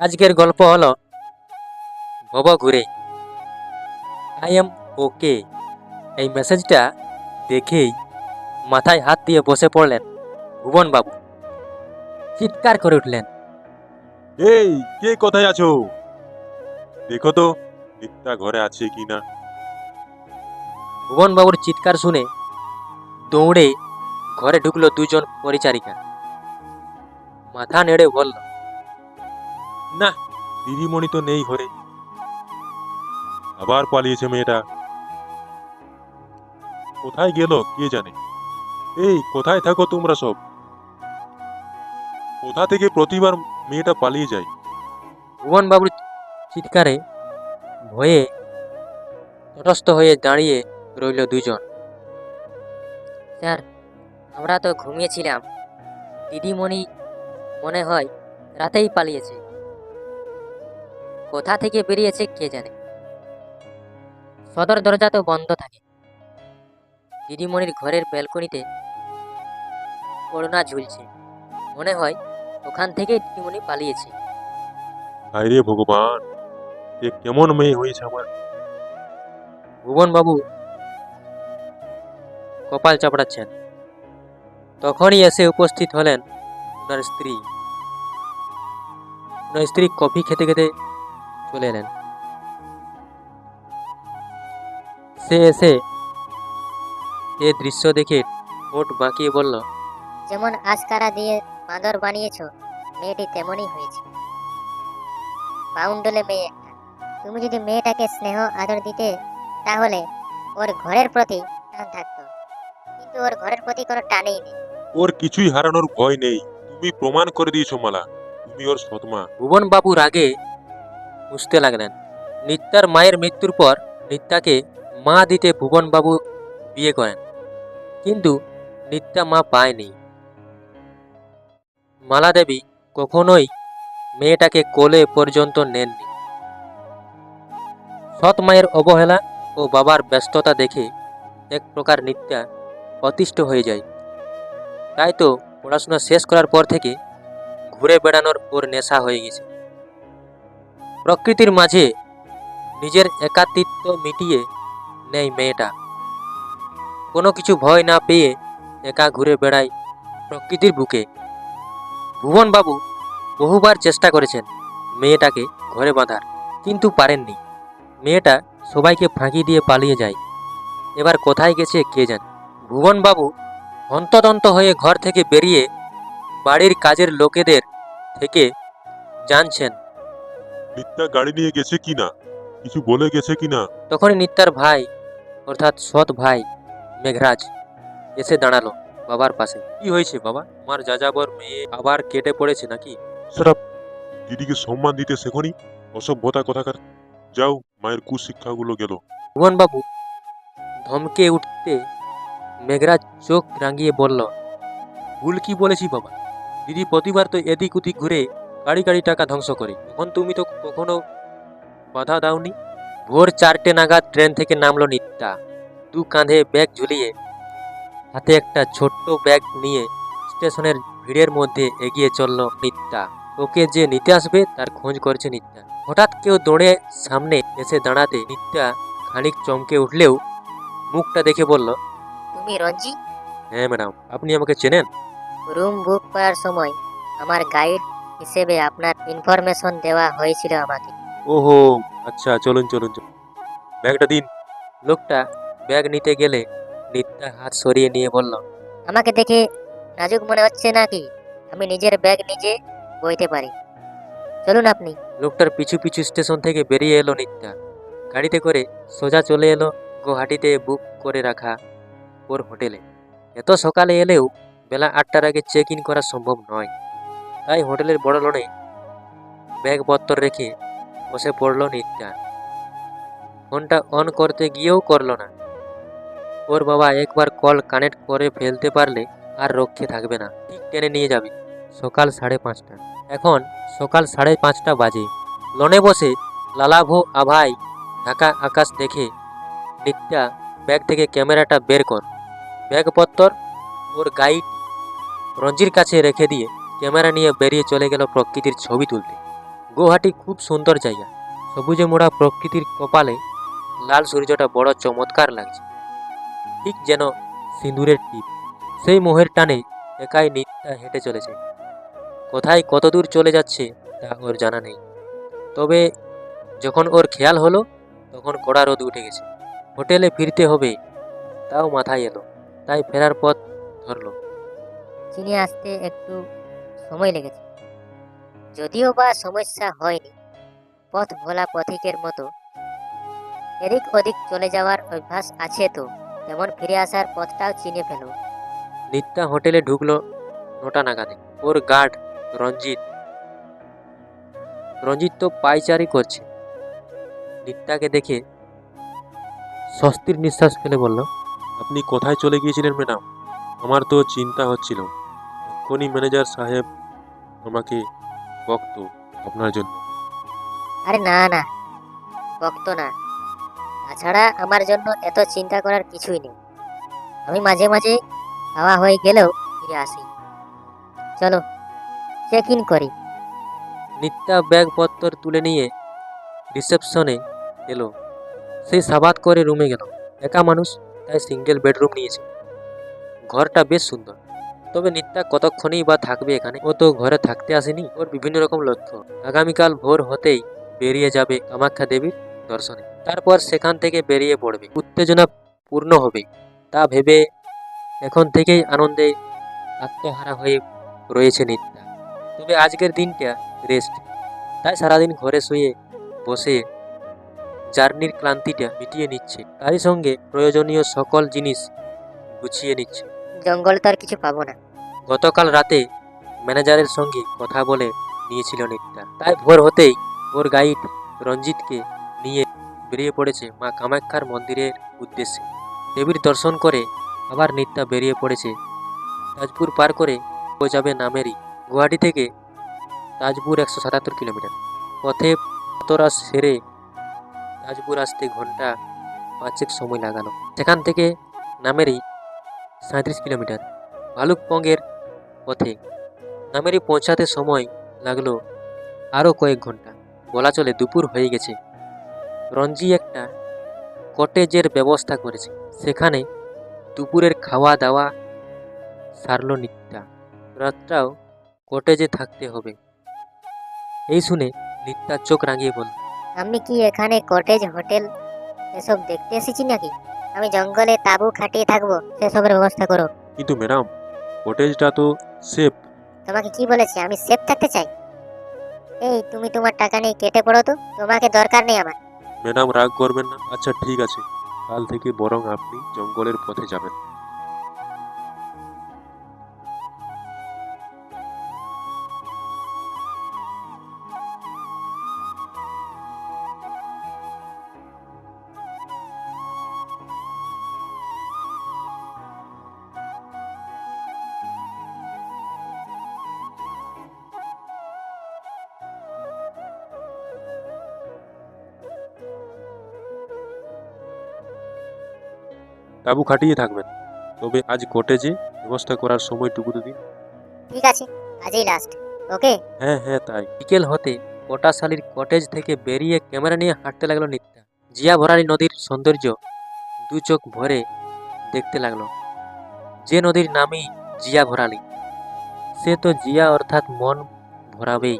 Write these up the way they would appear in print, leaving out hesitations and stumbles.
আজকের গল্প হলো ভব ঘুরে আই এম ওকে। এই মেসেজটা দেখেই মাথায় হাত দিয়ে বসে পড়লেন ভুবন বাবু। চিৎকার করে উঠলেন, এই কে কোথায় আছো? দেখো তো নিত্যা ঘরে আছে কিনা। ভুবন বাবুর চিৎকার শুনে দৌড়ে ঘরে ঢুকলো দুজন পরিচারিকা। মাথা নেড়ে বলল, না, দিদিমণি তো নেই ঘরে। আবার পালিয়েছে মেয়েটা। কোথায় গেল কে জানে। এই কোথায় থাকো তোমরা সব? কোথা থেকে প্রতিবার মেয়েটা পালিয়ে যায়? ভুবন বাবুর চিৎকারে ভয়ে তটস্থ হয়ে দাঁড়িয়ে রইল দুজন। স্যার, আমরা তো ঘুমিয়েছিলাম। দিদিমণি মনে হয় রাতেই পালিয়েছে। কোথা থেকে বেরিয়েছে কে জানে। সদর দরজা তো বন্ধ থাকে। দিদিমণির ঘরের ব্যালকনিতে ওড়না ঝুলছে। মনে হয় ওখান থেকেই দিদিমণি পালিয়েছে। হায় রে ভগবান, এ কেমন মেয়ে হয়েছে আমার। ভুবনবাবু কপাল চাপড়াচ্ছেন। তখনই এসে উপস্থিত হলেন ওনার স্ত্রী। ওনার স্ত্রী কফি খেতে খেতে চলে এলেন। সে এসে এ দৃশ্য দেখে ঠোঁট বাঁকিয়ে বলল, যেমন আজকারা দিয়ে বাঁদর বানিয়েছো, মেয়েটি তেমনই হয়েছে। বাউন্ডলে মেয়ে একটা। তুমি যদি মেয়েটাকে স্নেহ আদর দিতে, তাহলে ওর ঘরের প্রতি টান থাকতো, কিন্তু ওর ঘরের প্রতি কোনো টানেই নেই। ওর কিছুই হারানোর ভয় নেই। তুমি প্রমাণ করে দিয়েছো মালা, তুমি ওর সৎমা। ভুবনবাবু রাগে বুঝতে লাগলেন। নিত্যার মায়ের মৃত্যুর পর নিত্যাকে মা দিতে ভুবনবাবু বিয়ে করেন, কিন্তু নিত্যা মা পায়নি। মালা দেবী কখনোই মেয়েটাকে কোলে পর্যন্ত নেননি। সৎ মায়ের অবহেলা ও বাবার ব্যস্ততা দেখে এক প্রকার নিত্যা অতিষ্ঠ হয়ে যায়। তাই তো পড়াশোনা শেষ করার পর থেকে ঘুরে বেড়ানোর ওর নেশা হয়ে গেছে। প্রকৃতির মাঝে নিজের একাকিত্ব মিটিয়ে নেয় মেয়েটা। কোনো কিছু ভয় না পেয়ে একা ঘুরে বেড়ায় প্রকৃতির বুকে। ভুবনবাবু বহুবার চেষ্টা করেছেন মেয়েটাকে ঘরে বাঁধার, কিন্তু পারেননি। মেয়েটা সবাইকে ফাঁকি দিয়ে পালিয়ে যায়। এবার কোথায় গেছে কে জানে। ভুবনবাবু হন্তদন্ত হয়ে ঘর থেকে বেরিয়ে বাড়ির কাজের লোকেদের থেকে জানছেন। নিত্যা গাড়ি নিয়ে গেছে কিনা, কিছু বলে গেছে কিনা। তখনই নিত্যার ভাই অর্থাৎ সৎ ভাই মেঘরাজ এসে দাঁড়ালো বাবার পাশে। কি হয়েছে বাবা? আমার যাযাবর মেয়ে আবার কেটে পড়েছে নাকি? সেটা দিদিকে সম্মান দিতে শেখনি, অসভ্যতা কথাকার। যাও, মায়ের কুশিক্ষাগুলো গেল। ভুবনবাবু ধমকে উঠতে মেঘরাজ চোখ রাঙিয়ে বলল, ভুল কি বলেছি বাবা? দিদি প্রতিবার তো এদিক ওদিক ঘুরে কাড়ি কাড়ি টাকা ধ্বংস করে, তখন তুমি তো কখনো বাধা দাওনি। ভোর 4টে নাগাদ ট্রেন থেকে নামলো নিত্যা। দু কাঁধে ব্যাগ ঝুলিয়ে, হাতে একটা ছোট্ট ব্যাগ নিয়ে স্টেশনের ভিড়ের মধ্যে এগিয়ে চলল নিত্যা। ওকে যে নিতে আসবে তার খোঁজ করছে নিত্যা। হঠাৎ কেউ দৌড়ে সামনে এসে দাঁড়াতে নিত্যা খানিক চমকে উঠলেও মুখটা দেখে বলল, তুমি রঞ্জি? হ্যাঁ ম্যাডাম, আপনি আমাকে চেনেন? রুম বুক করার সময় আমার গাইড হিসেবে আপনার ইনফরমেশন দেওয়া হয়েছিল আমাকে। ওহো, আচ্ছা, চলুন চলুন চলুন, ব্যাগটা দিন। লোকটা ব্যাগ নিতে গেলে নিত্যা হাত সরিয়ে নিয়ে বলল, আমাকে দেখে নাজুক মনে হচ্ছে নাকি? আমি নিজের ব্যাগ নিজে বইতে পারি। চলুন আপনি। লোকটার পিছু পিছু স্টেশন থেকে বেরিয়ে এলো নিত্যা। গাড়িতে করে সোজা চলে এলো গুয়াহাটিতে বুক করে রাখা ওর হোটেলে। এত সকালে এলেও বেলা 8টার আগে চেক ইন করা সম্ভব নয়। তাই হোটেলের বড় লনে ব্যাগপত্র রেখে বসে পড়ল নিত্যা। ফোনটা অন করতে গিয়েও করলো না। ওর বাবা একবার কল কানেক্ট করে ফেলতে পারলে আর রক্ষে থাকবে না, ঠিক টেনে নিয়ে যাবে। সকাল 5:30। এখন সকাল 5:30 বাজে। লনে বসে লালাভ আভায় ঢাকা আকাশ দেখে নিত্যা ব্যাগ থেকে ক্যামেরাটা বের কর। ব্যাগপত্র ওর গাইড রঞ্জির কাছে রেখে দিয়ে ক্যামেরা নিয়ে বেরিয়ে চলে গেল প্রকৃতির ছবি তুলতে। গুয়াহাটি খুব সুন্দর জায়গা। সবুজে মোড়া প্রকৃতির কপালে লাল সূর্যটা বড় চমৎকার লাগছে, ঠিক যেন সিঁদুরের টিপ। সেই মোহের টানে একাই নিত্যা হেঁটে চলেছে। কোথায় কত দূর চলে যাচ্ছে তা ওর জানা নেই। তবে যখন ওর খেয়াল হলো তখন কড়া রোদ উঠে গেছে। হোটেলে ফিরতে হবে তাও মাথায় এলো, তাই ফেরার পথ ধরলো। চিনে আসতে একটু সময় লেগেছে, যদিও বা সমস্যা হয়নি। পথ ভোলা পথিকের মতো এদিক ওদিক চলে যাওয়ার অভ্যাস আছে, তো তেমন ফিরে আসার পথটাও চিনে ফেলো। নিত্যা হোটেলে ঢুকলো 9টা নাগাদে। ওর গার্ড রঞ্জিত রঞ্জিত তো পায়চারি করছে। নিত্যাকে দেখে স্বস্তির নিঃশ্বাস ফেলে বলল, আপনি কোথায় চলে গিয়েছিলেন ম্যাডাম? আমার তো চিন্তা হচ্ছিল, এক্ষুনি ম্যানেজার সাহেব আমাকে বকতো আপনার জন্য। আরে না না, বকতো না। তাছাড়া আমার জন্য এত চিন্তা করার কিছুই নেই। আমি মাঝে মাঝে হাওয়া হয়ে গেলেও ফিরে আসি। চলো চেক ইন করি। নিত্যা ব্যাগপত্র তুলে নিয়ে রিসেপশনে এলো। সেই সাবাত করে রুমে গেল। একা মানুষ, তাই সিঙ্গেল বেডরুম নিয়েছে। ঘরটা বেশ সুন্দর, তবে নিত্যা কতক্ষণই বা থাকবে এখানে। ও তো ঘরে থাকতে আসেনি। ওর বিভিন্ন রকম লক্ষ্য। আগামীকাল ভোর হতেই বেরিয়ে যাবে কামাখ্যা দেবীর দর্শনে, তারপর সেখান থেকে বেরিয়ে পড়বে। উত্তেজনা পূর্ণ হবে তা ভেবে এখন থেকেই আনন্দে আত্মহারা হয়ে রয়েছে নিত্যা। তবে আজকের দিনটা রেস্ট, তাই সারাদিন ঘরে শুয়ে বসে জার্নির ক্লান্তিটা মিটিয়ে নিচ্ছে। তারই সঙ্গে প্রয়োজনীয় সকল জিনিস গুছিয়ে নিচ্ছে। জঙ্গল তো আর কিছু পাবো না। গতকাল রাতে ম্যানেজারের সঙ্গে কথা বলে নিয়েছিল নিত্যা, তাই ভোর হতেই ওর গাইড রঞ্জিতকে নিয়ে বেরিয়ে পড়েছে মা কামাখ্যার মন্দিরের উদ্দেশ্যে। দেবীর দর্শন করে আবার নিত্যা বেরিয়ে পড়েছে। তাজপুর পার করে ও যাবে নামেরি। গুয়াহাটি থেকে তাজপুর 177 কিলোমিটার। পথে পাতরা সেরে তাজপুর আসতে ঘন্টা 5 সময় লাগালো। সেখান থেকে নামেরি 37 কিলোমিটার। ভালুকপঙ্গের পথে নামেরি পৌঁছাতে সময় লাগলো আরও কয়েক ঘন্টা। বলা চলে দুপুর হয়ে গেছে। রঞ্জি একটা কটেজের ব্যবস্থা করেছে, সেখানে দুপুরের খাওয়া দাওয়া সারলো নিত্যা। রাতটাও কটেজে থাকতে হবে। এই শুনে নিত্যা চোখ রাঙিয়ে বলল, আমি কি এখানে কটেজ হোটেল এসব দেখতে এসেছি নাকি? আমি জঙ্গলে তাঁবু খাটিয়ে থাকবো, সেসবের ব্যবস্থা করো। কিন্তু ম্যাডাম, হোটেলটা তো সেফ। তোমাকে কি বলেছি আমি সেফ থাকতে চাই? এই তুমি তোমার টাকা নিয়ে কেটে পড়ো তো, তোমাকে দরকার নেই আমার। ম্যাডাম রাগ করবেন না। আচ্ছা ঠিক আছে, কাল থেকে বরং আপনি জঙ্গলের পথে যাবেন। তাঁবু খাটিয়ে থাকবেন, তবে আজ কটেজে ব্যবস্থা করার সময়টুকু তো দিন। ঠিক আছে, আজই লাস্ট। ওকে। হ্যাঁ হ্যাঁ তাই। বিকেল হতে পটাশালীর কটেজ থেকে বেরিয়ে ক্যামেরা নিয়ে হাঁটতে লাগলো নিত্যা। জিয়া ভরালী নদীর সৌন্দর্য দু চোখ ভরে দেখতে লাগলো। যে নদীর নামই জিয়া ভরালী, সে তো জিয়া অর্থাৎ মন ভরাবেই।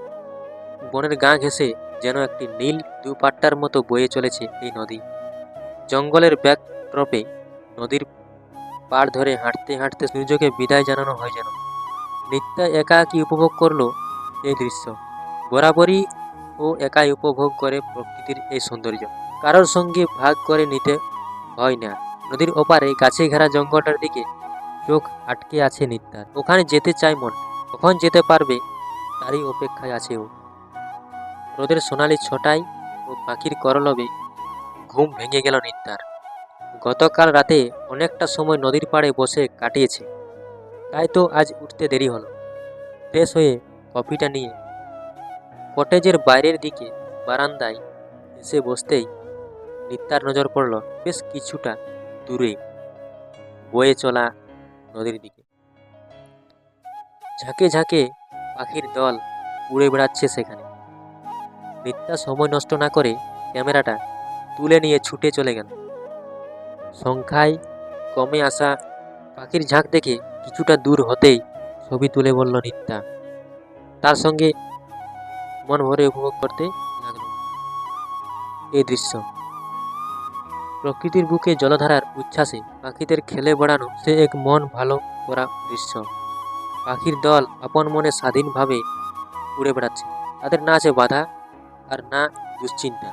বনের গা ঘেঁষে যেন একটি নীল দুপাট্টার মতো বয়ে চলেছে এই নদী। জঙ্গলের ব্যাকড্রপে নদীর পাড় ধরে হাঁটতে হাঁটতে সূর্যকে বিদায় জানানো হয় যেন। নিত্যা একাকী উপভোগ করলো এই দৃশ্য। বরাবরই ও একাই উপভোগ করে প্রকৃতির এই সৌন্দর্য, কারোর সঙ্গে ভাগ করে নিতে হয় না। নদীর ওপারে গাছে ঘেরা জঙ্গলটার দিকে চোখ আটকে আছে নিত্যার। ওখানে যেতে চায় মন, কখন যেতে পারবে তারই অপেক্ষায় আছে ও। রোদের সোনালি ছটায় ও পাখির করলবে ঘুম ভেঙে গেল নিত্যার। গতকাল রাতে অনেকটা সময় নদীর পাড়ে বসে কাটিয়েছে, তাই তো আজ উঠতে দেরি হলো। ফ্রেশ হয়ে কফিটা নিয়ে কটেজের বাইরের দিকে বারান্দায় এসে বসতেই নিত্যার নজর পড়ল বেশ কিছুটা দূরে বয়ে চলা নদীর দিকে। ঝাঁকে ঝাঁকে পাখির দল উড়ে বেড়াচ্ছে সেখানে। নিত্যা সময় নষ্ট না করে ক্যামেরাটা তুলে নিয়ে ছুটে চলে গেল। সংখ্যায় কমে আসা পাখির ঝাঁক দেখে কিছুটা দূর হতেই ছবি তুলে বলল নিত্যা। তার সঙ্গে মন ভরে উপভোগ করতে লাগলো এই দৃশ্য। প্রকৃতির বুকে জলধারার উচ্ছ্বাসে পাখিদের খেলে বেড়ানো সে এক মন ভালো করা দৃশ্য। পাখির দল আপন মনে স্বাধীনভাবে উড়ে বেড়াচ্ছে। তাদের না আছে বাধা আর না দুশ্চিন্তা।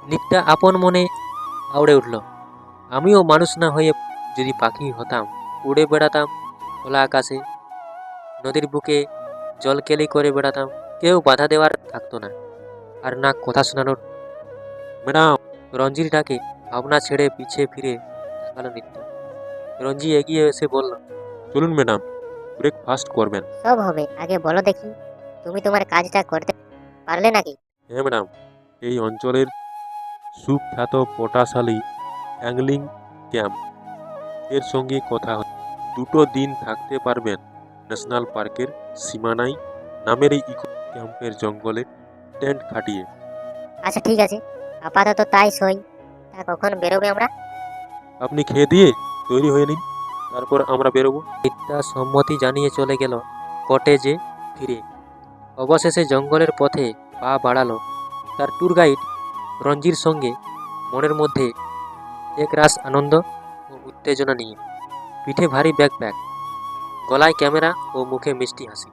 নিত্যা আপন মনে আউড়ে উঠল, আমিও মানুষ না হয়ে যদি পাখি হতাম, উড়ে বেড়াতাম খোলা আকাশে, নদীর বুকে জলকেলি করে বেড়াতাম। কেউ বাধা দেওয়ার থাকতো না, আর না কথা শোনানোর। ম্যাডাম, রঞ্জির ডাকে ভাবনা ছেড়ে পিছে ফিরে তাকালো নিত্যা। রঞ্জি এগিয়ে এসে বলল, চলুন ম্যাডাম, ব্রেকফাস্ট করবেন। সব হবে, আগে বলো দেখি তুমি তোমার কাজটা করতে পারলে নাকি? হ্যাঁ ম্যাডাম, এই অঞ্চলের সুখ্যাত পটাশালী অ্যাংলিং ক্যাম্প এর সঙ্গে কথা হয়। 2 দিন থাকতে পারবেন ন্যাশনাল পার্কের সীমানায় নামের এই ইকো ক্যাম্পের জঙ্গলে টেন্ট খাটিয়ে। আচ্ছা ঠিক আছে, আপাতত তাই সই। তা কখন বেরোবে আমরা? আপনি খেয়ে দিয়ে তৈরি হয়ে নিন, তারপর আমরা বেরোবো। নিত্যা সম্মতি জানিয়ে চলে গেল কটেজে ফিরে। অবশেষে জঙ্গলের পথে পা বাড়ালো তার ট্যুর গাইড রঞ্জির সঙ্গে, মনের মধ্যে একরাশ আনন্দ ও উত্তেজনা নিয়ে। পিঠে ভারী ব্যাকপ্যাক, গলায় ক্যামেরা ও মুখে মিষ্টি হাসি।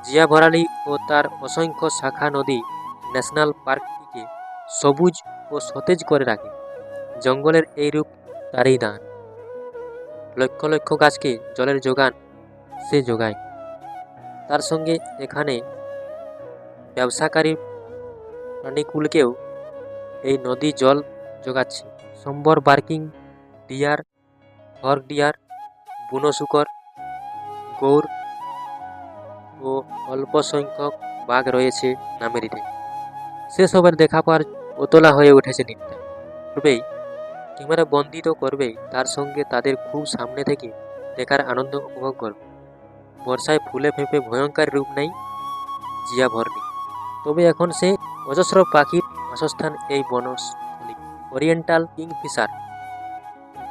জিয়া ভরালি ও তার অসংখ্য শাখা নদী ন্যাশনাল পার্কটিকে সবুজ ও সতেজ করে রাখে। জঙ্গলের এই রূপ তারই দান। লক্ষ লক্ষ গাছকে জলের যোগান সে যোগায়। তার সঙ্গে এখানে ব্যবসাকারী প্রাণীকুলকেও এই নদী জল যোগাচ্ছে। সম্বর বার্কিং ডিয়ার, হর্ক ডিয়ার, বুনো শূকর, গৌর ও অল্প সংখ্যক বাঘ রয়েছে নামেরিতে। সেসবের দেখা পাওয়ার ওতলা হয়ে উঠেছে নিত্যা। করবেই, ক্যামেরা বন্দি তো করবেই, তার সঙ্গে তাদের খুব সামনে থেকে দেখার আনন্দ উপভোগ করবে। বর্ষায় ফুলে ফেঁপে ভয়ঙ্কর রূপ নেই জিয়া ভরনি, তবে এখন সে অজস্র পাখির বাসস্থান এই বনস্থলী। ওরিয়েন্টাল কিংফিশার,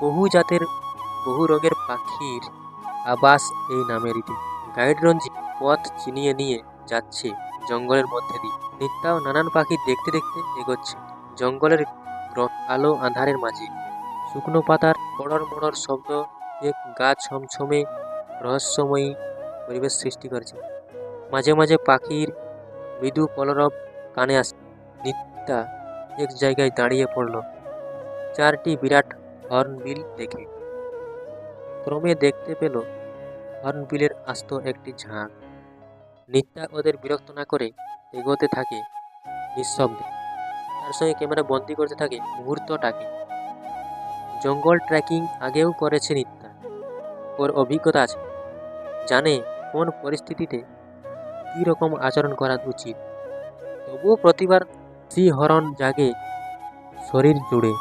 বহু জাতের বহু রঙের পাখির আবাস এই নামেরিতে। গাইড রঞ্জি পথ চিনিয়ে নিয়ে যাচ্ছে জঙ্গলের মধ্যে দিয়ে। নিত্যাও নানান পাখি দেখতে দেখতে এগোচ্ছে জঙ্গলের আলো আঁধারের মাঝে। শুকনো পাতার পড়র মড়র শব্দ এক গা ছমছমে রহস্যময়ী পরিবেশ সৃষ্টি করছে। মাঝে মাঝে পাখির মৃদু কলরব কানে আসে। নিত্যা এক জায়গায় দাঁড়িয়ে পড়ল 4টি বিরাট হর্নবিল দেখে। ক্রমে দেখতে পেল হর্নবিলের আস্ত একটি ঝাঁক। নিত্যা ওদের বিরক্ত না করে এগোতে থাকে নিঃশব্দে। তার সঙ্গে ক্যামেরা বন্দি করতে থাকে মুহূর্তটাকে। জঙ্গল ট্রেকিং আগেও করেছে নিত্যা, ওর অভিজ্ঞতা আছে, জানে কোন পরিস্থিতিতে কী রকম আচরণ করা উচিত। তবুও প্রতিবার শিহরণ জাগে শরীর জুড়ে।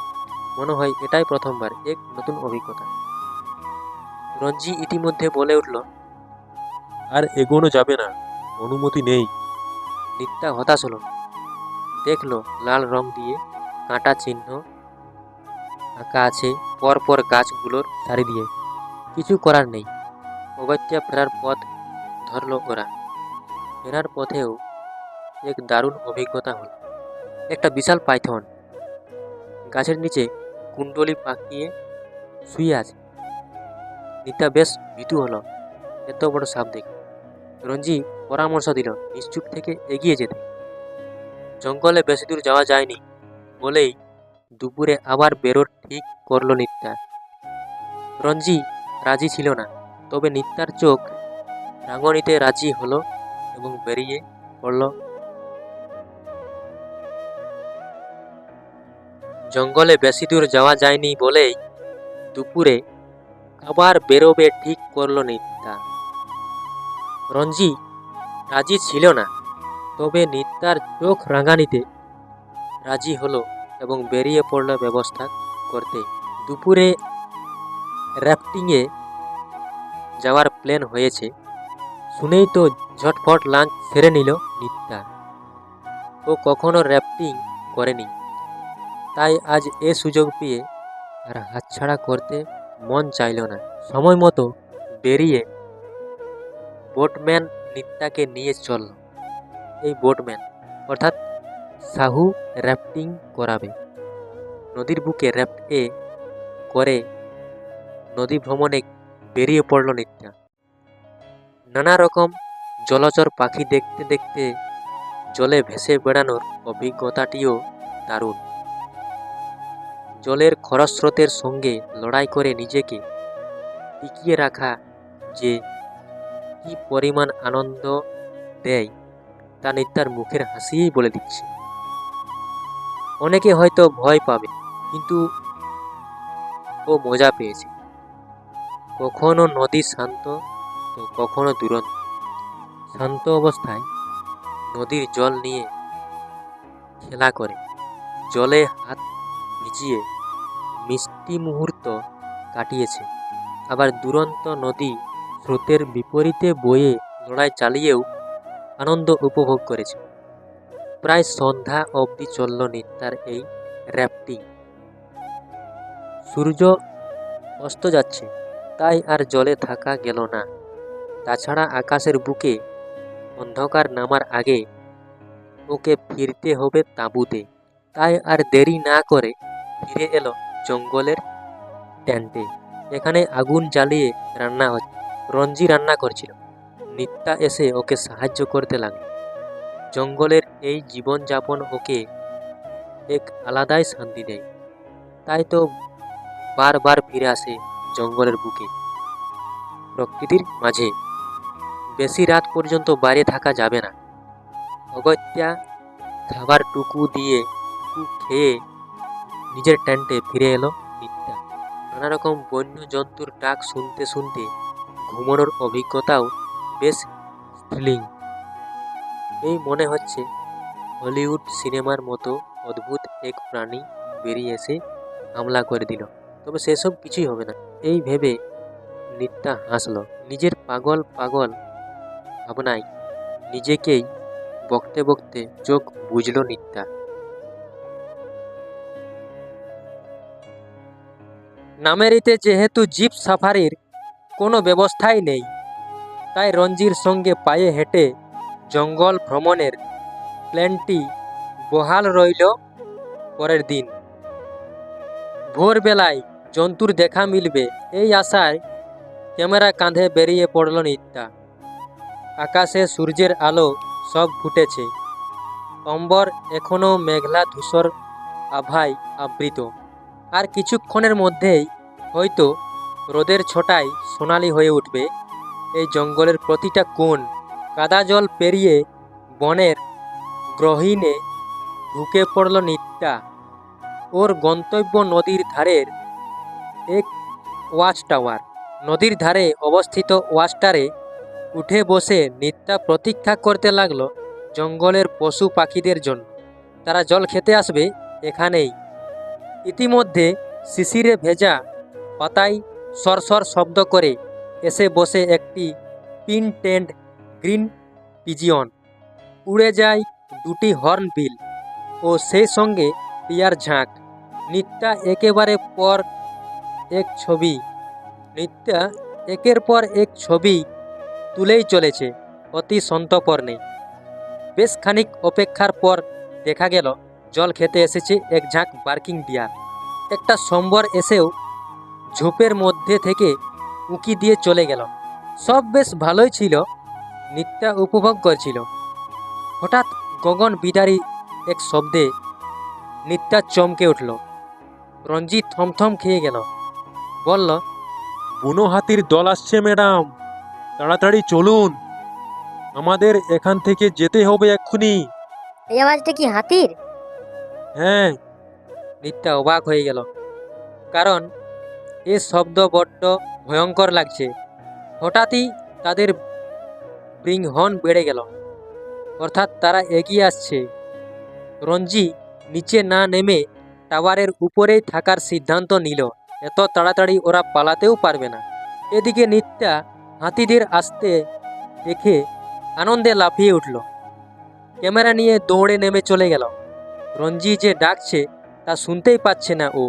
মনে হয় এটাই প্রথমবার, এক নতুন অভিজ্ঞতা। রঞ্জি ইতিমধ্যে বলে উঠল, আর এগোনো যাবে না, অনুমতি নেই। নিত্যা হতাশ হলো। দেখলো লাল রং দিয়ে কাঁটা চিহ্ন আঁকা আছে পরপর গাছগুলোর সারি দিয়ে। কিছু করার নেই, অগত্যা ফেরার পথ ধরল ওরা। ফেরার পথেও এক দারুণ অভিজ্ঞতা হল। একটা বিশাল পাইথন গাছের নিচে কুণ্ডলি পাকিয়ে শুয়ে আছে। নিত্যা বেশ ভীতু হলো এত বড় সাপ দেখে। রঞ্জি পরামর্শ দিল নিশ্চুপ থেকে এগিয়ে যেতে। জঙ্গলে বেশি দূর যাওয়া যায়নি বলেই দুপুরে আবার বেরোর ঠিক করল নিত্যা। রঞ্জি রাজি ছিল না, তবে নিত্যার চোখ রাঙনিতে রাজি হলো এবং বেরিয়ে পড়ল। জঙ্গলে বেশি দূর যাওয়া যায়নি বলেই দুপুরে আবার বেরোবে ঠিক করল নিত্যা। রঞ্জি রাজি ছিল না, তবে নিত্যার চোখ রাঙানিতে রাজি হলো এবং বেরিয়ে পড়ল ব্যবস্থা করতে। দুপুরে র্যাফটিংয়ে যাওয়ার প্ল্যান হয়েছে শুনেই তো ঝটফট লাঞ্চ সেরে নিল নিত্যা। ও কখনো র্যাফটিং করেনি, তাই আজ এ সুযোগ পেয়ে আর হাতছাড়া করতে মন চাইল না। সময় মতো বেরিয়ে বোটম্যান নিত্যাকে নিয়ে চলল। এই বোটম্যান অর্থাৎ সাহু র্যাফটিং করাবে। নদীর বুকে র্যাফটে করে নদী ভ্রমণে বেরিয়ে পড়ল নিত্যা। নানা রকম জলচর পাখি দেখতে দেখতে জলে ভেসে বেড়ানোর অভিজ্ঞতাটিও দারুণ। জলের খরস্রোতের সঙ্গে লড়াই করে নিজেকে টিকিয়ে রাখা যে কি পরিমাণ আনন্দ দেয় তা নিত্যার মুখের হাসিই বলে দিচ্ছে। অনেকে হয়তো ভয় পাবে, কিন্তু ও মজা পেয়েছে। কখনো নদী শান্ত তো কখনো দুরন্ত। শান্ত অবস্থায় নদীর জল নিয়ে খেলা করে জলে হাত ভিজিয়ে মিষ্টি মুহূর্ত কাটিয়েছে। আবার দুরন্ত নদী স্রোতের বিপরীতে বয়ে লড়াই চালিয়েও আনন্দ উপভোগ করেছে। প্রায় সন্ধ্যা অবধি চলল নিত্যার এই র্যাফটিং। সূর্য অস্ত যাচ্ছে, তাই আর জলে থাকা গেল না। তাছাড়া আকাশের বুকে অন্ধকার নামার আগে ওকে ফিরতে হবে তাঁবুতে। তাই আর দেরি না করে ফিরে এলো জঙ্গলের ট্যান্টে। এখানে আগুন জ্বালিয়ে রান্না হচ্ছে। রঞ্জি রান্না করছিল। নিত্যা এসে ওকে সাহায্য করতে লাগলো। জঙ্গলের এই জীবনযাপন ওকে এক আলাদাই শান্তি দেয়। তাই তো বারবার ফিরে আসে জঙ্গলের বুকে, প্রকৃতির মাঝে। বেশি রাত পর্যন্ত বাইরে থাকা যাবে না। অগত্যা খাবার টুকু খেয়ে নিজের ট্যান্টে ফিরে এলো নিত্যা। নানা রকম বন্য জন্তুর ডাক শুনতে শুনতে ঘুমানোর অভিজ্ঞতাও বেশ থ্রিলিং। এই মনে হচ্ছে হলিউড সিনেমার মতো অদ্ভুত এক প্রাণী বেরিয়ে এসে হামলা করে দিল, তবে সেসব কিছুই হবে না। এই ভেবে নিত্যা হাসল। নিজের পাগল পাগল ভাবনায় নিজেকেই বকতে বকতে চোখ বুঝল নিত্যা। নামেরিতে যেহেতু জিপ সাফারির কোনো ব্যবস্থাই নেই, তাই রঞ্জির সঙ্গে পায়ে হেঁটে জঙ্গল ভ্রমণের প্ল্যানটি বহাল রইল পরের দিন। ভোরবেলায় জন্তুর দেখা মিলবে এই আশায় ক্যামেরা কাঁধে বেরিয়ে পড়ল নিত্যা। আকাশে সূর্যের আলো সব ফুটেছে। অম্বর এখনও মেঘলা ধূসর আভায় আবৃত। আর কিছুক্ষণের মধ্যেই হয়তো রোদের ছোটায় সোনালি হয়ে উঠবে এই জঙ্গলের প্রতিটা কোণ। কাদা জল পেরিয়ে বনের গহীনে ঢুকে পড়ল নিত্যা। ওর গন্তব্য নদীর ধারের এক ওয়াচ টাওয়ার। নদীর ধারে অবস্থিত ওয়াচটারে উঠে বসে নিত্যা প্রতীক্ষা করতে লাগলো জঙ্গলের পশু পাখিদের জন্য। তারা জল খেতে আসবে এখানেই। ইতিমধ্যে শিশিরে ভেজা পাতায় সরসর শব্দ করে এসে বসে একটি পিন টেন্ড গ্রিন পিজিয়ন। উড়ে যায় দুটি হর্নবিল ও সেই সঙ্গে টিয়ার ঝাঁক। নিত্যা একের পর এক ছবি তুলেই চলেছে অতি সন্তর্পণে। বেশ খানিক অপেক্ষার পর দেখা গেল জল খেতে এসেছে এক ঝাঁক বার্কিং ডিয়ার। একটা সম্বর এসেও ঝোপের মধ্যে থেকে উঁকি দিয়ে চলে গেল। সব বেশ ভালোই ছিল, নিত্যা উপভোগ করছিল। হঠাৎ গগন বিদারী এক শব্দে নিত্যা চমকে উঠল। রঞ্জিত থমথম খেয়ে গেল, বলল, বুনো হাতির দল আসছে ম্যাডাম, তাড়াতাড়ি চলুন, আমাদের এখান থেকে যেতে হবে এক্ষুনি। এই আওয়াজটা কি হাতির? হ্যাঁ। নিত্যা অবাক হয়ে গেল, কারণ এ শব্দ বড্ড ভয়ঙ্কর লাগছে। হঠাৎই তাদের ব্রিংহর্ন বেড়ে গেল, অর্থাৎ তারা এগিয়ে আসছে। রঞ্জি নিচে না নেমে টাওয়ারের উপরেই থাকার সিদ্ধান্ত নিল। এত তাড়াতাড়ি ওরা পালাতেও পারবে না। এদিকে নিত্যা হাতিদের আসতে দেখে আনন্দে লাফিয়ে উঠল। ক্যামেরা নিয়ে দৌড়ে নেমে চলে গেল। রঞ্জি যে ডাকছে তা শুনতেই পাচ্ছে না ও।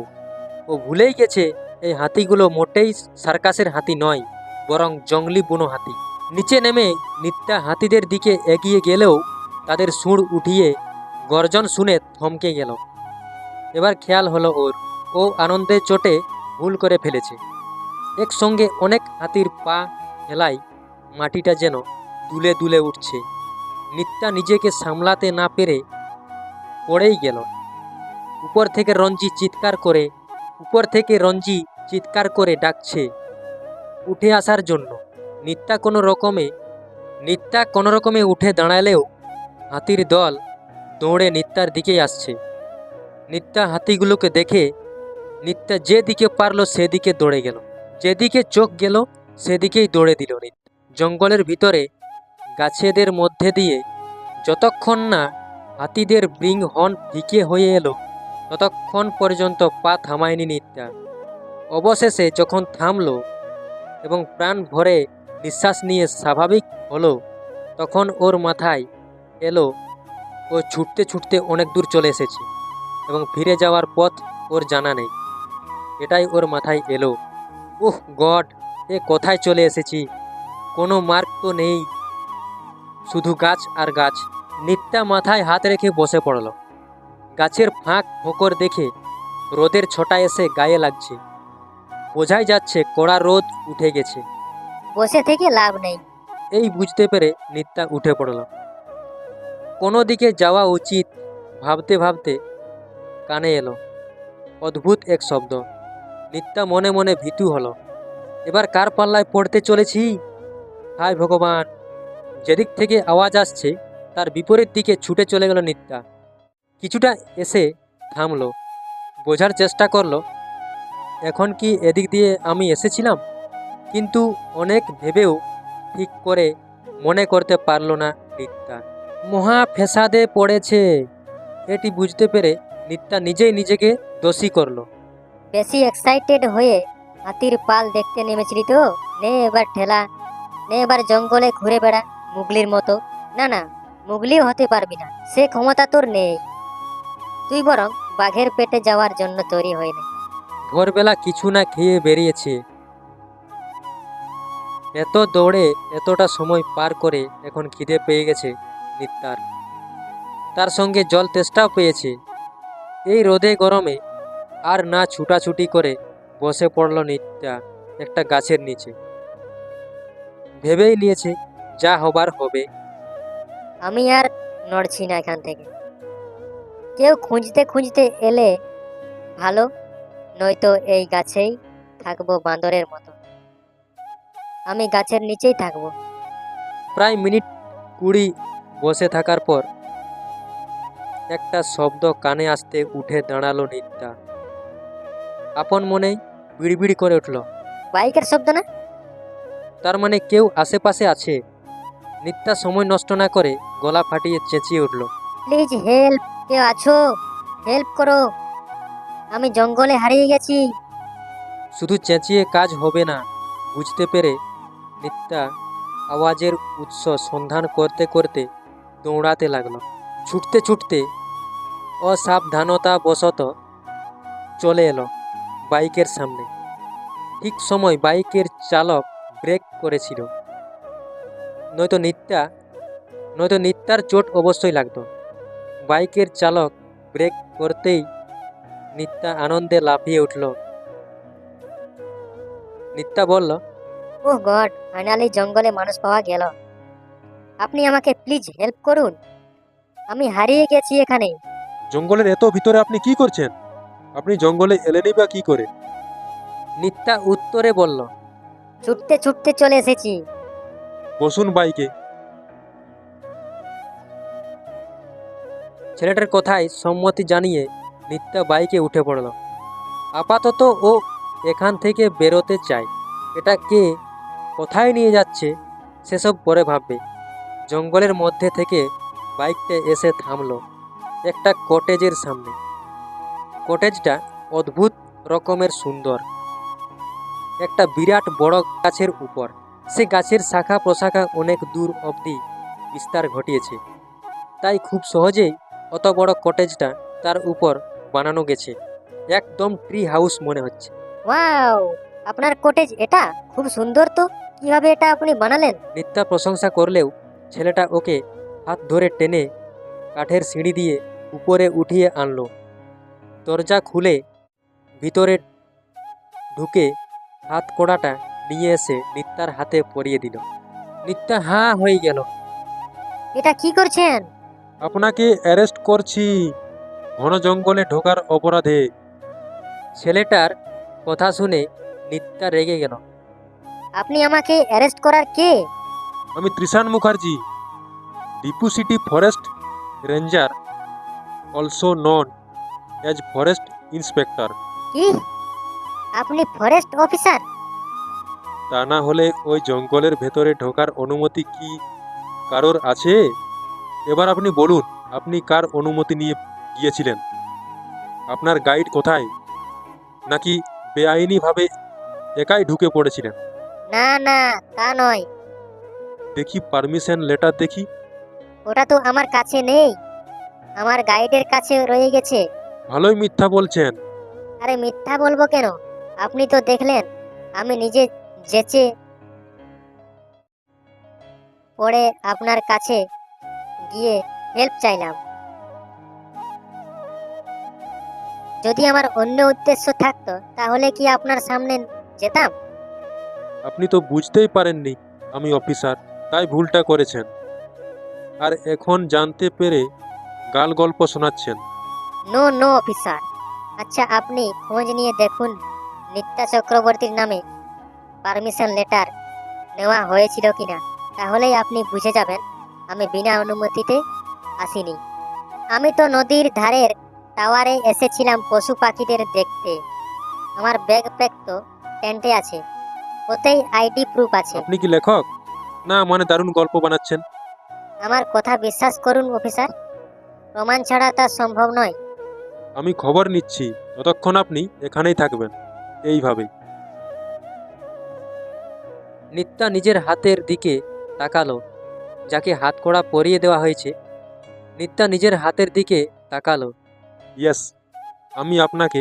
ও ভুলেই গেছে এই হাতিগুলো মোটেই সার্কাসের হাতি নয়, বরং জঙ্গলি বুনো হাতি। নিচে নেমে নিত্যা হাতিদের দিকে এগিয়ে গেলেও তাদের সুর উঠিয়ে গর্জন শুনে থমকে গেল। এবার খেয়াল হলো ওর, ও আনন্দের চোটে ভুল করে ফেলেছে। একসঙ্গে অনেক হাতির পা হেলায় মাটিটা যেন দুলে দুলে উঠছে। নিত্যা নিজেকে সামলাতে না পেরে পড়েই গেল। উপর থেকে রঞ্জি চিৎকার করে ডাকছে উঠে আসার জন্য। নিত্যা কোনো রকমে উঠে দাঁড়ালেও হাতির দল দৌড়ে নিত্যার দিকেই আসছে। নিত্যা হাতিগুলোকে দেখে নিত্যা যেদিকে পারল সেদিকে দৌড়ে গেল, যেদিকে চোখ গেল সেদিকেই দৌড়ে দিল নিত্যা। জঙ্গলের ভিতরে গাছেদের মধ্যে দিয়ে যতক্ষণ না হাতিদের ব্রিং হর্ন ফিকে হয়ে এলো ততক্ষণ পর্যন্ত পা থামায়নি নিত্যা। অবশেষে যখন থামলো এবং প্রাণ ভরে নিঃশ্বাস নিয়ে স্বাভাবিক হলো, তখন ওর মাথায় এলো ও ছুটতে ছুটতে অনেক দূর চলে এসেছে এবং ফিরে যাওয়ার পথ ওর জানা নেই। এটাই ওর মাথায় এলো, ওহ গড, এ কোথায় চলে এসেছি? কোনো মার্ক তো নেই, শুধু গাছ আর গাছ। নিত্যা মাথায় হাত রেখে বসে পড়ল। গাছের ফাঁক ফোকর দেখে রোদের ছটা এসে গায়ে লাগছে। বোঝাই যাচ্ছে কড়া রোদ উঠে গেছে। বসে থেকে লাভ নেই। এই বুঝতে পেরে নিত্যা উঠে পড়ল। কোনো দিকে যাওয়া উচিত ভাবতে ভাবতে কানে এলো অদ্ভুত এক শব্দ। নিত্যা মনে মনে ভীতু হলো, এবার কার পাল্লায় পড়তে চলেছি? হায় ভগবান! যেদিক থেকে আওয়াজ আসছে তার বিপরীত দিকে ছুটে চলে গেল নিত্যা। কিছুটা এসে থামলো, বোঝার চেষ্টা করলো এখন কি এদিক দিয়ে আমি এসেছিলাম, কিন্তু অনেক ভেবেও ঠিক করে মনে করতে পারল না নিত্যা। মহা ফেসাদে পড়েছে এটি বুঝতে পেরে নিত্যা নিজেই নিজেকে দোষী করলো। বেশি এক্সাইটেড হয়ে হাতির পাল দেখতে নেমেছিলি তো? নে এবার ঠেলা, নে এবার জঙ্গলে ঘুরে বেড়া মুগলির মতো। না না, মুগলিও হতে পারবি না, সে ক্ষমতা তোর নেই। তুই বরং বাঘের পেটে যাওয়ার জন্য তৈরি হয়ে নে। ভোরবেলা কিছু না খেয়ে বেরিয়েছে, এত দৌড়ে এতটা সময় পার করে এখন খিদে পেয়ে গেছে নিত্যার। তার সঙ্গে জল তেষ্টাও পেয়েছে। এই রোদে গরমে আর না ছুটাছুটি করে বসে পড়ল নিত্যা একটা গাছের নিচে। ভেবেই নিয়েছে যা হবার হবে। আমি আর নড়ছি না এখান থেকে। কেউ খুঁজতে খুঁজতে এলে ভালো, নয়তো এই গাছেই থাকবো বাঁদরের মতো। আমি গাছের নিচেই থাকবো। প্রায় মিনিট 20 বসে থাকার পর একটা শব্দ কানে আসতে উঠে দাঁড়ালো নিত্যা। আপন মনেই বিড়বিড় করে উঠল, বাইকের শব্দ না? তার মানে কেউ আশেপাশে আছে। নিত্যা সময় নষ্ট না করে গলা ফাটিয়ে চেঁচিয়ে উঠল, প্লিজ হেল্প, কেউ আছো? হেল্প করো, আমি জঙ্গলে হারিয়ে গেছি। শুধু চেঁচিয়ে কাজ হবে না। বুঝতে পেরে নিত্যা আওয়াজের উৎস সন্ধান করতে করতে দৌড়াতে লাগলো। ছুটতে ছুটতে অসাবধানতাবশত চলে এলো বাইকের সামনে। ঠিক সময় বাইকের চালক ব্রেক করেছিল, নয়তো নিত্যার চোট অবশ্যই লাগতো। বাইকের চালক ব্রেক করতেই নিত্যা আনন্দে লাফিয়ে উঠল। নিত্যা বলল, ওহ গড, ফাইনালি জঙ্গলে মানুষ পাওয়া গেল। আপনি আমাকে প্লিজ হেল্প করুন, আমি হারিয়ে গেছি এখানে। জঙ্গলের এত ভিতরে আপনি কি করছেন? আপনি জঙ্গলে এলেনই বা কি করে? নিত্যা উত্তরে বলল, ছুটতে ছুটতে চলে এসেছি। বসুন বাইকে। ছেলেটার কথায় সম্মতি জানিয়ে নিত্যা বাইকে উঠে পড়ল। আপাতত ও এখান থেকে বেরোতে চায়। এটা কে, কোথায় নিয়ে যাচ্ছে সেসব পরে ভাববে। জঙ্গলের মধ্যে থেকে বাইকটা এসে থামলো একটা কটেজের সামনে। কটেজটা অদ্ভুত রকমের সুন্দর, একটা বিরাট বড় গাছের উপর। সে গাছের শাখা প্রশাখা অনেক দূর অবধি বিস্তার ঘটিয়েছে। তাই খুব সহজেই অত বড় কটেজটা তার উপর বানানো গেছে। একদম ট্রি হাউস মনে হচ্ছে। ওয়াও, আপনার কটেজ এটা খুব সুন্দর তো। কিভাবে এটা আপনি বানালেন? নিত্যা প্রশংসা করলেও ছেলেটা ওকে হাত ধরে টেনে কাঠের সিঁড়ি দিয়ে উপরে উঠিয়ে আনলো। দরজা খুলে ভিতরে ঢুকে হাত কড়াটা নিয়ে এসে নিত্যার হাতে পরিয়ে দিল। নিত্যা হাঁ হয়ে গেল। এটা কি করছেন? আপনাকে অ্যারেস্ট করছি ঘন জঙ্গলে ঢোকার অপরাধে। ছেলেটার কথা শুনে নিত্যা রেগে গেল। আপনি আমাকে অ্যারেস্ট করার কে? আমি Trishan Mukherjee, deputy forest ranger, also known as forest inspector. কি? আপনি ফরেস্ট অফিসার? তা না হলে ওই জঙ্গলের ভেতরে ঢোকার অনুমতি কি কারোর আছে? এবার আপনি বলুন, আপনি কার অনুমতি নিয়ে গিয়েছিলেন? আপনার গাইড কোথায়? নাকি বেআইনিভাবে একাই ঢুকে পড়েছিলেন? না না, তা নয়। দেখি পারমিশন লেটার দেখি। ওটা তো আমার কাছে নেই, আমার গাইডের কাছে রয়ে গেছে। ভালোই মিথ্যা বলছেন। আরে মিথ্যা বলবো কেন? আপনি তো দেখলেন আমি নিজে যেচে পড়ে আপনার কাছে গিয়ে হেল্প চাইলাম। যদি আমার অন্য উদ্দেশ্য থাকতো তাহলে কি আপনার সামনে যেতাম? আপনি তো বুঝতেই পারেননি আমি অফিসার, তাই ভুলটা করেছেন। আর এখন জানতে পেরে গাল গল্প শোনাচ্ছেন। No no officer. আচ্ছা, আপনি খোঁজ নিয়ে দেখুন নিত্যা চক্রবর্তীর নামে পারমিশন লেটার নেওয়া হয়েছিল কিনা। তাহলেই আপনি বুঝে যাবেন আমি বিনা অনুমতিতে আসিনি। আমি তো নদীর ধারের টাওয়ারে এসেছিলাম পশু পাখিদের দেখতে। আমার ব্যাকপ্যাক তো টেন্টে আছে, ওতেই আইডি প্রুফ আছে। আপনি কি লেখক? না মানে দারুণ গল্প বানাচ্ছেন। আমার কথা বিশ্বাস করুন অফিসার, প্রমাণ ছাড়া তা সম্ভব নয়। আমি খবর নিচ্ছি, ততক্ষণ আপনি এখানেই থাকবেন এইভাবেই। নিত্যা নিজের হাতের দিকে তাকালো, যাকে হাতকড়া পরিয়ে দেওয়া হয়েছে। নিত্যা নিজের হাতের দিকে তাকালো। ইয়েস, আমি আপনাকে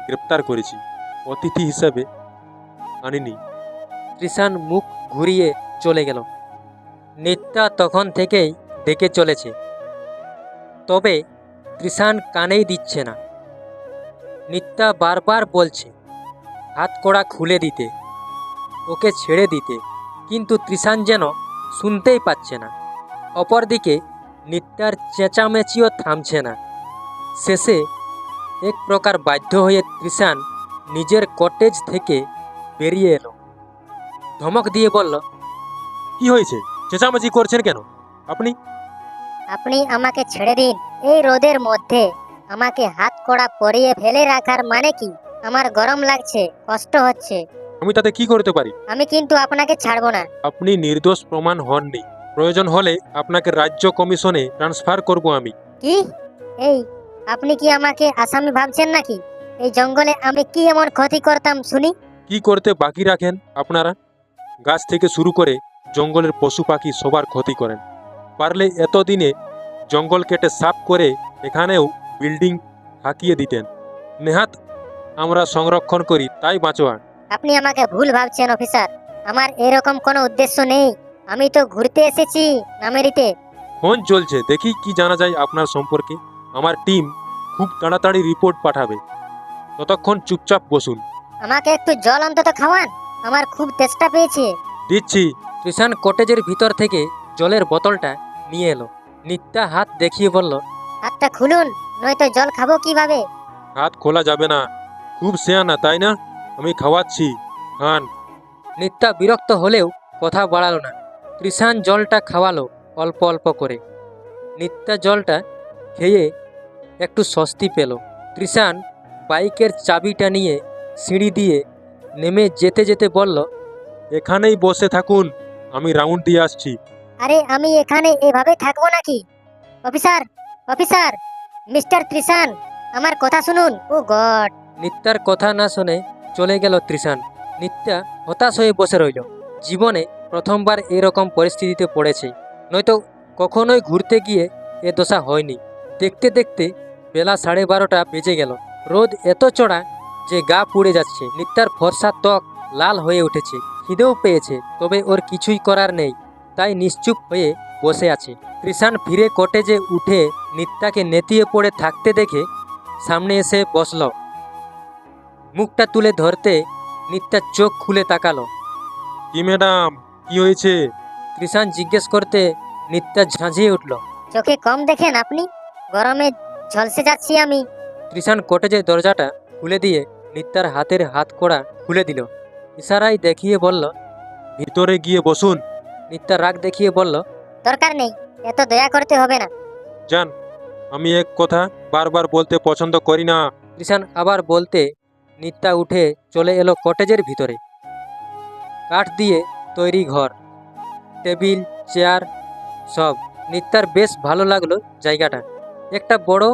গ্রেপ্তার করেছি, অতিথি হিসেবে আনিনি। ত্রিশান মুখ ঘুরিয়ে চলে গেল। নিত্যা তখন থেকেই ডেকে চলেছে, তবে ত্রিশান কানেই দিচ্ছে না। নিত্যা বারবার বলছে হাতকড়া খুলে দিতে, ওকে ছেড়ে দিতে, কিন্তু ত্রিশান যেন শুনতেই পাচ্ছে না। অপরদিকে নিত্যার চেঁচামেচিও থামছে না। শেষে এক প্রকার বাধ্য হয়ে ত্রিশান নিজের কটেজ থেকে বেরিয়ে এলো। ধমক দিয়ে বলল, কি হয়েছে? চেঁচামেচি করছেন কেন আপনি? আপনি আমাকে ছেড়ে দিন। এই রোদের মধ্যে আমাকে হাত কড়া পরিয়ে ফেলে রাখার মানে কি? আমার গরম লাগছে, কষ্ট হচ্ছে। আমি তাতে কি করতে পারি? আমি কিন্তু আপনাকে ছাড়বো না। আপনি নির্দোষ প্রমাণ হননি। প্রয়োজন হলে আপনাকে রাজ্য কমিশনে ট্রান্সফার করব আমি। কি? এই, আপনি কি আমাকে আসামি ভাবছেন নাকি? এই জঙ্গলে আমি কি এমন ক্ষতি করতাম শুনি? কি করতে বাকি রাখেন আপনারা? গাছ থেকে শুরু করে জঙ্গলের পশু পাখি সবার ক্ষতি করেন। পারলে এতদিনে জঙ্গল কেটে সাফ করে এখানেও বিল্ডিং হাঁকিয়ে দিতেন। নেহাত আমরা সংরক্ষণ করি তাই বাঁচোয়া। আপনি আমাকে ভুল ভাবছেন অফিসার, আমার এরকম কোনো উদ্দেশ্য নেই। আমি তো ঘুরতে এসেছি নামেরিতে। ফোন চলছে, দেখি কি জানা যায় আপনার সম্পর্কে। আমার টিম খুব তাড়াতাড়ি রিপোর্ট পাঠাবে, ততক্ষণ চুপচাপ বসুন। আমাকে একটু জল অন্তত খাওয়ান, আমার খুব তেষ্টা পেয়েছে। দিচ্ছি। ত্রিশান কটেজের ভিতর থেকে জলের বোতলটা নিয়ে এলো। নিত্যা হাত দেখিয়ে বলল, হাতটা খুলুন, নয়তো জল খাবো কিভাবে? হাত খোলা যাবে না। খুব সেয়ানা তাই না? আমি খাওয়াচ্ছি, খান। নিত্যা বিরক্ত হলেও কথা বাড়ালো না। ত্রিশান জলটা খাওয়ালো অল্প অল্প করে। নিত্যা জলটা খেয়ে একটু স্বস্তি পেল। ত্রিশান বাইকের চাবিটা নিয়ে সিঁড়ি দিয়ে নেমে যেতে যেতে বলল, এখানেই বসে থাকুন, আমি রাউন্ড দিয়ে আসছি। আরে আমি এখানে এভাবে থাকবো নাকি? অফিসার, অফিসার, মিস্টার ত্রিশান, আমার কথা শুনুন। ও গড! নিত্যার কথা না শুনে চলে গেল ত্রিশান। নিত্যা হতাশ হয়ে বসে রইল। জীবনে প্রথমবার এরকম পরিস্থিতিতে পড়েছে, নয়তো কখনোই ঘুরতে গিয়ে এ দশা হয়নি। দেখতে দেখতে বেলা 12:30 বেজে গেল। রোদ এত চড়া যে গা পুড়ে যাচ্ছে। নিত্যার ফর্সা ত্বক লাল হয়ে উঠেছে। খিদেও পেয়েছে, তবে ওর কিছুই করার নেই, তাই নিশ্চুপ হয়ে বসে আছে। কৃষাণ ফিরে কটেজে উঠে নিত্যাকে নেতিয়ে পড়ে থাকতে দেখে সামনে এসে বসল। মুখটা তুলে ধরতে নিত্যার চোখ খুলে তাকালো। কি ম্যাডাম, কি হয়েছে? কৃষাণ জিজ্ঞেস করতে নিত্যা ঝাঁঝিয়ে উঠল। চোখে কম দেখেন আপনি, গরমে ঝলসে যাচ্ছি আমি। কৃষাণ কটেজের দরজাটা খুলে দিয়ে নিত্যার হাতের হাতকড়া খুলে দিল। ইশারায় দেখিয়ে বলল। ভিতরে গিয়ে বসুন। নিত্যা রাগ দেখিয়ে বলল, দরকার নেই, এত দয়া করতে হবে না। যান, আমি এক কথা বারবার বলতে পছন্দ করি না। কৃষাণ আবার বলতে নিত্যা উঠে চলে এলো কটেজের ভিতরে। কাঠ দিয়ে তৈরি ঘর, টেবিল, চেয়ার সব। নিত্যার বেশ ভালো লাগলো জায়গাটা। একটা বড়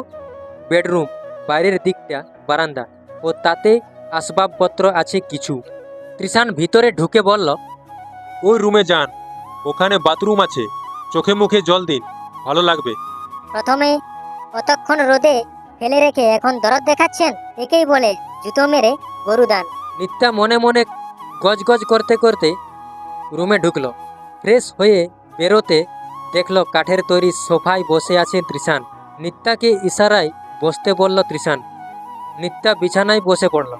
বেডরুম, বাইরের দিকটা বারান্দা, ও তাতে আসবাবপত্র আছে কিছু। কৃষাণ ভিতরে ঢুকে বলল, ওই রুমে যান, ওখানে বাথরুম আছে, চোখে মুখে জল দিন, ভালো লাগবে। প্রথমে কতক্ষণ রোদে ফেলে রেখে এখন দরদ দেখাচ্ছেন, একেই বলে জুতো মেরে গরু দান। নিত্যা মনে মনে গজগজ করতে করতে রুমে ঢুকলো। ফ্রেশ হয়ে বেরোতে দেখলো কাঠের তৈরি সোফায় বসে আছে তৃষান। নিত্যাকে ইশারায় বসতে বলল তৃষান। নিত্যা বিছানায় বসে পড়ল।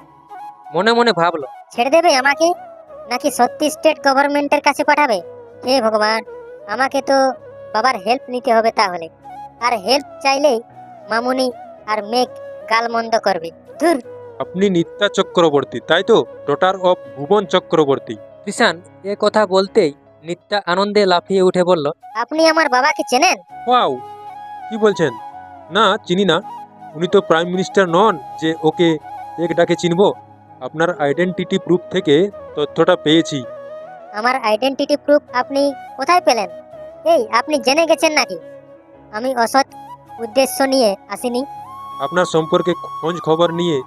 মনে মনে ভাবল, ছেড়ে দেবে আমাকে, নাকি সত্যি স্টেট গভর্নমেন্টের কাছে পাঠাবে? হে ভগবান, আমাকে তো বাবার হেল্প নিতে হবে তাহলে। আর হেল্প চাইলেই মামুনি আর মেঘ গালমন্দ করবে। ধুর। আপনি নিত্যা চক্রবর্তী, তাই তো? ডটার অফ ভুবন চক্রবর্তী। তৃষান এ কথা বলতেই নিত্যা আনন্দে লাফিয়ে উঠে বলল, আপনি আমার বাবাকে চেনেন? ওয়াও, কি বলছেন? না, চিনি না। উনি তো প্রাইম মিনিস্টার নন যে ওকে এক ডাকে চিনব। আপনার আইডেন্টিটি প্রুফ থেকে তথ্যটা পেয়েছি। আমার আইডেন্টিটি প্রুফ আপনি কোথায় পেলেন? এই, আপনি জেনে গেছেন নাকি আমি অসৎ উদ্দেশ্য নিয়ে আসিনি? আপনার সম্পর্কে খোঁজ খবর নিয়ে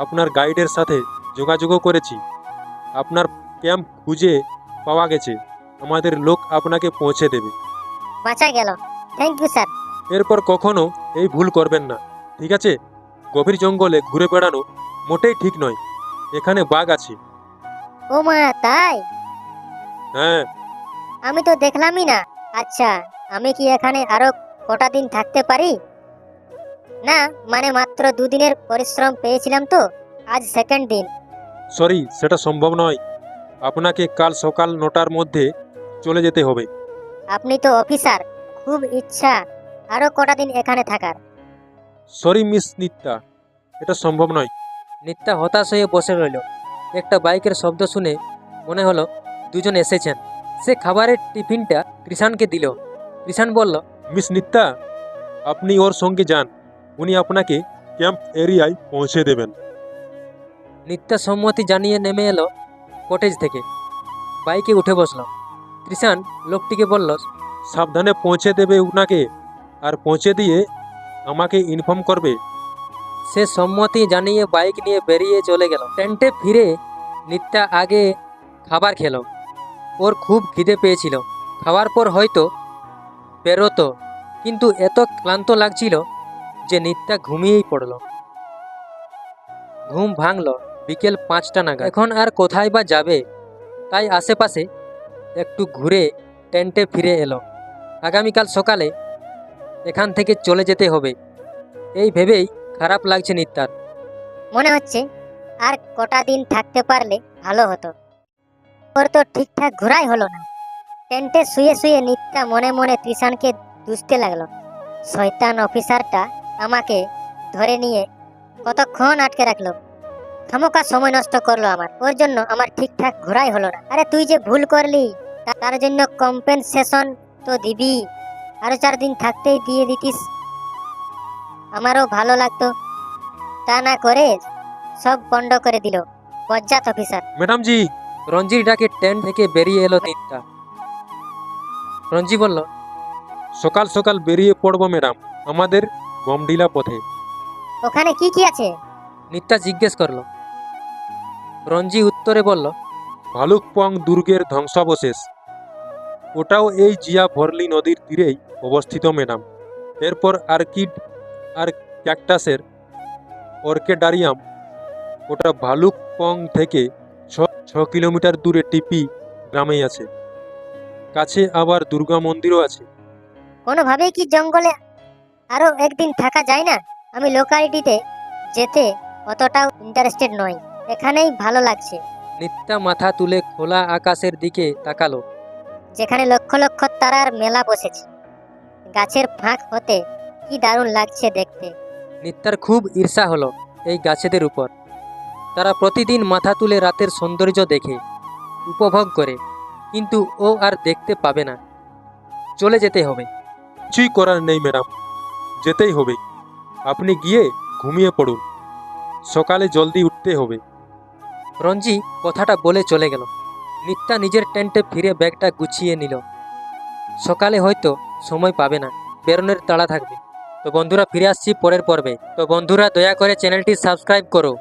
আপনার গাইডের সাথে যোগাযোগও করেছি। আপনার ক্যাম্প খুঁজে পাওয়া গেছে, আমাদের লোক আপনাকে পৌঁছে দেবে। বাঁচা গেল, থ্যাংক ইউ স্যার। এরপর কখনো এই ভুল করবেন না, ঠিক আছে? গভীর জঙ্গলে ঘুরে বেড়ানো মোটেই ঠিক নয়। এখানে বাঘ আছে। ও মা, তাই? হ্যাঁ। আমি তো দেখলামই না। আচ্ছা, আমি কি এখানে আরো কটা দিন থাকতে পারি? না, মানে মাত্র 2 দিনের পরিশ্রম পেয়েছিলাম তো, আজ সেকেন্ড দিন। সরি, সেটা সম্ভব নয়। আপনাকে কাল সকাল 9টার মধ্যে চলে যেতে হবে। আপনি তো অফিসার, খুব ইচ্ছা আরো কটা দিন এখানে থাকার। সরি মিস নিত্যা, এটা সম্ভব নয়। নিত্যা হতাশ হয়ে বসে রইল। একটা বাইকের শব্দ শুনে মনে হলো দুজন এসেছেন। সে খাবারের টিফিনটা কৃষাণকে দিল। কৃষাণ বলল, মিস নিত্যা, আপনি ওর সঙ্গে যান, উনি আপনাকে ক্যাম্প এরিয়ায় পৌঁছে দেবেন। নিত্যা সম্মতি জানিয়ে নেমে এলো কটেজ থেকে। বাইকে উঠে বসলো। কৃষাণ লোকটিকে বলল, সাবধানে পৌঁছে দেবে উনাকে, আর পৌঁছে দিয়ে আমাকে ইনফর্ম করবে। সে সম্মতি জানিয়ে বাইক নিয়ে বেরিয়ে চলে গেল। টেন্টে ফিরে নিত্যা আগে খাবার খেলো। ওর খুব খিদে পেয়েছিল। খাওয়ার পর হয়তো বেরোতো, কিন্তু এত ক্লান্ত লাগছিল যে নিত্যা ঘুমিয়েই পড়ল। ঘুম ভাঙল বিকেল 5টা নাগাদ। এখন আর কোথায় বা যাবে, তাই আশেপাশে একটু ঘুরে টেন্টে ফিরে এলো। আগামীকাল সকালে এখান থেকে চলে যেতে হবে, এই ভেবেই খারাপ লাগছে নিত্যার। মনে হচ্ছে আর কটা দিন থাকতে পারলে ভালো হতো। ওর তো ঠিকঠাক ঘোরাই হলো না। টেন্টে শুয়ে শুয়ে নিত্যা মনে মনে তৃষানকে দুষতে লাগলো। শয়তান অফিসারটা আমাকে ধরে নিয়ে কতক্ষণ আটকে রাখলো, খামোকা সময় নষ্ট করলো আমার। ওর জন্য আমার ঠিকঠাক ঘোরাই হলো না। আরে তুই যে ভুল করলি তার জন্য কম্পেনসেশন তো দিবি। আরো 4 দিন থাকতেই দিয়ে দিতিস, আমারও ভালো লাগতো। তা না করে সব পণ্ড করে দিল বজ্জাত অফিসার। ম্যাডাম জি। রঞ্জির ডাকে টেন্ট থেকে বেরিয়ে এলো নিত্যা। রঞ্জি বলল, সকাল সকাল বেরিয়ে পড়বো ম্যাডাম, আমাদের বমডিলা পথে। ওখানে কি কি আছে? নিত্যা জিজ্ঞেস করলো। রঞ্জি উত্তরে বলল, ভালুকপং দুর্গের ধ্বংসাবশেষ, ওটাও এই জিয়া ভরলি নদীর তীরেই অবস্থিত ম্যাডাম। এরপর আর্কিড আর ক্যাকটাসের অর্কেডারিয়াম, ওটা ভালুকপং থেকে 6 কিলোমিটার দূরে টিপি গ্রামেই আছে। কাছে আবার দুর্গা মন্দিরও আছে। কোনোভাবেই কি জঙ্গলে আরো একদিন থাকা যায় না? আমি লোকালিটিতে যেতে অতটাও ইন্টারেস্টেড নই, এখানেই ভালো লাগছে। নিত্যা মাথা তুলে খোলা আকাশের দিকে তাকালো। যেখানে লক্ষ লক্ষ তারার মেলা বসেছে, গাছের ফাঁক হতে কি দারুণ লাগছে দেখতে। নিত্যার খুব ঈর্ষা হলো এই গাছেদের উপর। তারা প্রতিদিন মাথা তুলে রাতের সৌন্দর্য দেখে, উপভোগ করে, কিন্তু ও আর দেখতে পাবে না। চলে যেতে হবে। কিছুই করার নেই ম্যাডাম, যেতেই হবে। আপনি গিয়ে ঘুমিয়ে পড়ুন, সকালে জলদি উঠতে হবে। রঞ্জি কথাটা বলে চলে গেল। নিত্যা নিজের টেন্টে ফিরে ব্যাগটা গুছিয়ে নিল। সকালে হয়তো সময় পাবে না, বেরোনোর তাড়া থাকবে। তো বন্ধুরা, ফিরে আসছি পরের পর্বে। তো বন্ধুরা, দয়া করে চ্যানেলটি সাবস্ক্রাইব করো।